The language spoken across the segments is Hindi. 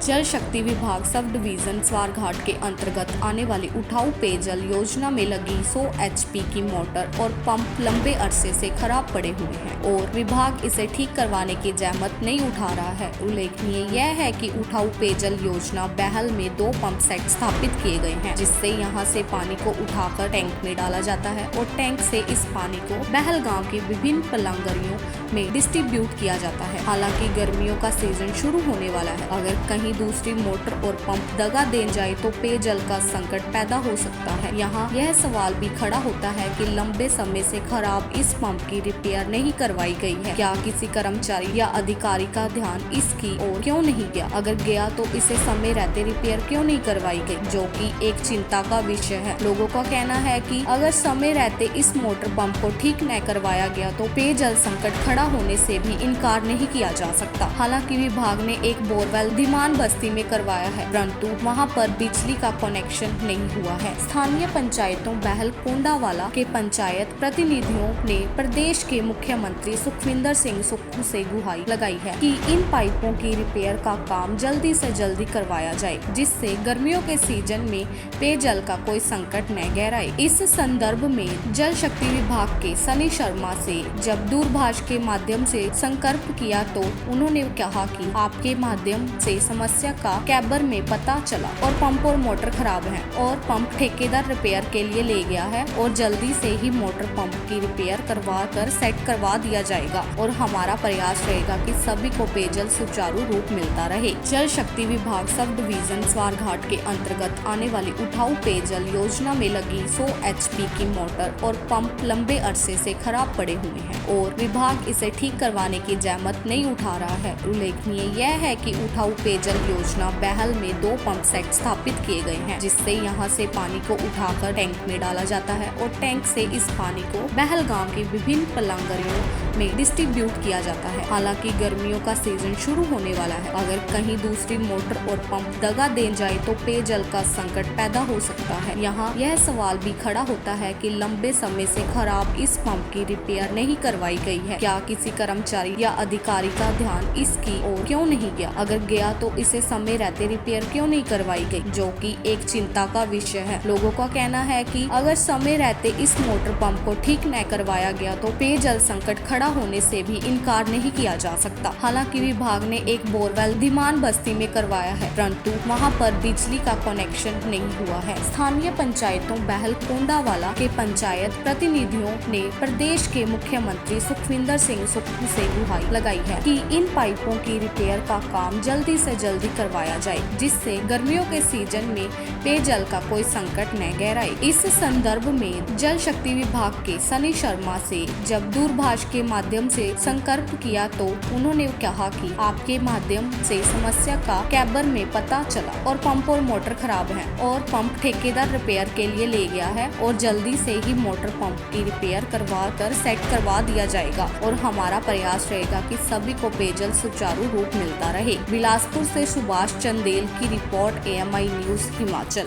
जल शक्ति विभाग सब डिवीजन स्वारघाट के अंतर्गत आने वाली उठाऊ पेयजल योजना में लगी 100 HP की मोटर और पंप लंबे अरसे से खराब पड़े हुए हैं और विभाग इसे ठीक करवाने की जहमत नहीं उठा रहा है। उल्लेखनीय यह है कि उठाऊ पेयजल योजना बहल में 2 पंप सेट स्थापित किए गए हैं, जिससे यहां से पानी को उठाकर टैंक में डाला जाता है और टैंक से इस पानी को बहल गाँव की विभिन्न पलांगरियों में डिस्ट्रीब्यूट किया जाता है। हालांकि गर्मियों का सीजन शुरू होने वाला है, अगर कहीं दूसरी मोटर और पंप दगा दे जाए तो पेयजल का संकट पैदा हो सकता है। यहाँ यह सवाल भी खड़ा होता है कि लंबे समय से खराब इस पंप की रिपेयर नहीं करवाई गई है। क्या किसी कर्मचारी या अधिकारी का ध्यान इसकी ओर क्यों नहीं गया? अगर गया तो इसे समय रहते रिपेयर क्यों नहीं करवाई गई, जो कि एक चिंता का विषय है। लोगों का कहना है कि अगर समय रहते इस मोटर पंप को ठीक न करवाया गया तो पेयजल संकट खड़ा होने से भी इनकार नहीं किया जा सकता। हालांकि विभाग ने एक बोरवेल धीमान बस्ती में करवाया है, परंतु वहां पर बिजली का कनेक्शन नहीं हुआ है। स्थानीय पंचायतों बहल कोंडावाला के पंचायत प्रतिनिधियों ने प्रदेश के मुख्यमंत्री सुखविंदर सिंह सुक्खू से गुहार लगाई है कि इन पाइपों की रिपेयर का काम जल्दी से जल्दी करवाया जाए, जिससे गर्मियों के सीजन में पेयजल का कोई संकट न गहराए। इस संदर्भ में जल शक्ति विभाग के सनी शर्मा से जब दूरभाष के माध्यम से संपर्क किया तो उन्होंने कहा कि आपके माध्यम से समस्या का कैबर में पता चला और पंप और मोटर खराब है और पंप ठेकेदार रिपेयर के लिए ले गया है और जल्दी से ही मोटर पंप की रिपेयर करवा कर सेट करवा दिया जाएगा और हमारा प्रयास रहेगा कि सभी को पेयजल सुचारू रूप मिलता रहे। जल शक्ति विभाग सब डिवीजन स्वारघाट के अंतर्गत आने वाली उठाऊ पेयजल योजना में लगी 100 HP की मोटर और पंप लंबे अरसे से खराब पड़े हुए हैं और विभाग इसे ठीक करवाने की जहमत नहीं उठा रहा है। उल्लेखनीय यह है कि उठाऊ पेयजल योजना बहल में 2 पंप सेट स्थापित किए गए हैं, जिससे यहां से पानी को उठाकर टैंक में डाला जाता है और टैंक से इस पानी को बहल गांव की विभिन्न पलांगरियों में डिस्ट्रीब्यूट किया जाता है। हालांकि गर्मियों का सीजन शुरू होने वाला है, अगर कहीं दूसरी मोटर और पंप दगा दे जाए तो पेयजल का संकट पैदा हो सकता है। यहाँ यह सवाल भी खड़ा होता है कि लंबे समय से खराब इस पंप की रिपेयर नहीं करवाई गई है। क्या किसी कर्मचारी या अधिकारी का ध्यान इसकी ओर क्यों नहीं गया? अगर गया तो इसे समय रहते रिपेयर क्यों नहीं करवाई गई, जो कि एक चिंता का विषय है। लोगों का कहना है कि अगर समय रहते इस मोटर पंप को ठीक न करवाया गया तो पेयजल संकट खड़ा होने से भी इनकार नहीं किया जा सकता। हालांकि विभाग ने एक बोरवेल धीमान बस्ती में करवाया है, परंतु वहां पर बिजली का कनेक्शन नहीं हुआ है। स्थानीय पंचायतों बहल कोंडावाला के पंचायत प्रतिनिधियों ने प्रदेश के मुख्यमंत्री सुखविंदर सिंह सुक्खू से गुहार लगाई है कि इन पाइपों की रिपेयर का काम जल्दी से जल्दी करवाया जाए, जिससे गर्मियों के सीजन में पेयजल का कोई संकट न गहराए। इस संदर्भ में जल शक्ति विभाग के सनी शर्मा से जब दूरभाष के माध्यम से संपर्क किया तो उन्होंने कहा कि आपके माध्यम से समस्या का कैबर में पता चला और पंप और मोटर खराब है और पंप ठेकेदार रिपेयर के लिए ले गया है और जल्दी से ही मोटर पंप की रिपेयर करवा कर सेट करवा दिया जाएगा और हमारा प्रयास रहेगा कि सभी को पेयजल सुचारू रूप मिलता रहे। बिलासपुर से सुभाष चंदेल की रिपोर्ट, AMI न्यूज हिमाचल।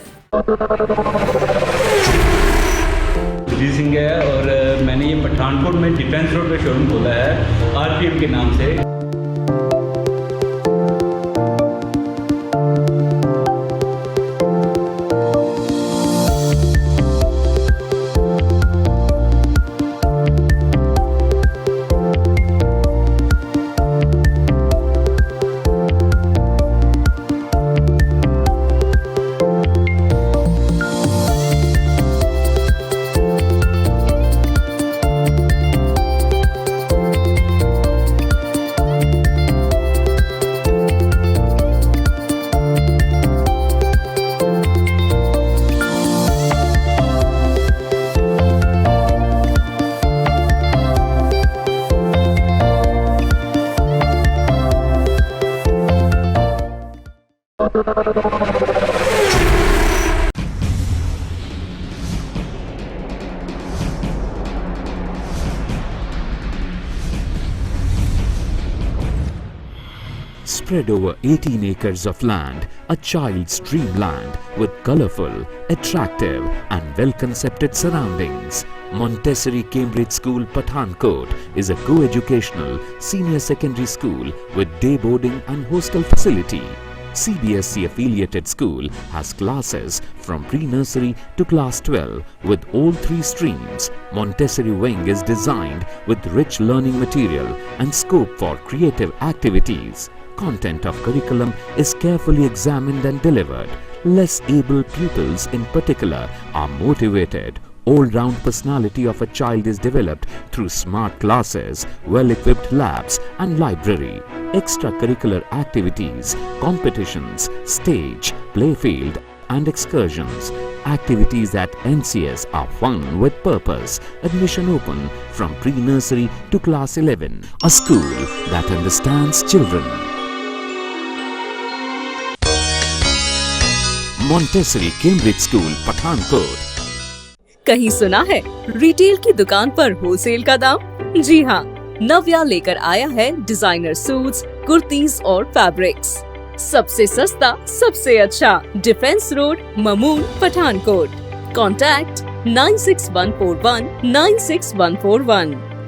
जी सिंह है और मैंने ये पठानकोट में डिफेंस रोड पे शोरूम खोला है RPM के नाम से। Spread over 18 acres of land, a child's dreamland with colorful, attractive and well-concepted surroundings. Montessori Cambridge School Pathankot is a co-educational senior secondary school with day boarding and hostel facility. CBSE affiliated school has classes from pre-nursery to class 12 with all 3 streams. Montessori wing is designed with rich learning material and scope for creative activities. Content of curriculum is carefully examined and delivered. Less able pupils in particular are motivated. All-round personality of a child is developed through smart classes, well-equipped labs and library. Extracurricular activities, competitions, stage, playfield and excursions. Activities at NCS are fun with purpose. Admission open from pre-nursery to class 11. A school that understands children. Montessori Cambridge School, Pathankot. कहीं सुना है रिटेल की दुकान पर होलसेल का दाम? जी हाँ, नव्या लेकर आया है डिजाइनर सूट्स, कुर्तीज और फैब्रिक्स। सबसे सस्ता, सबसे अच्छा। Defence road, Mamun, Pathankot. Contact 9614196141।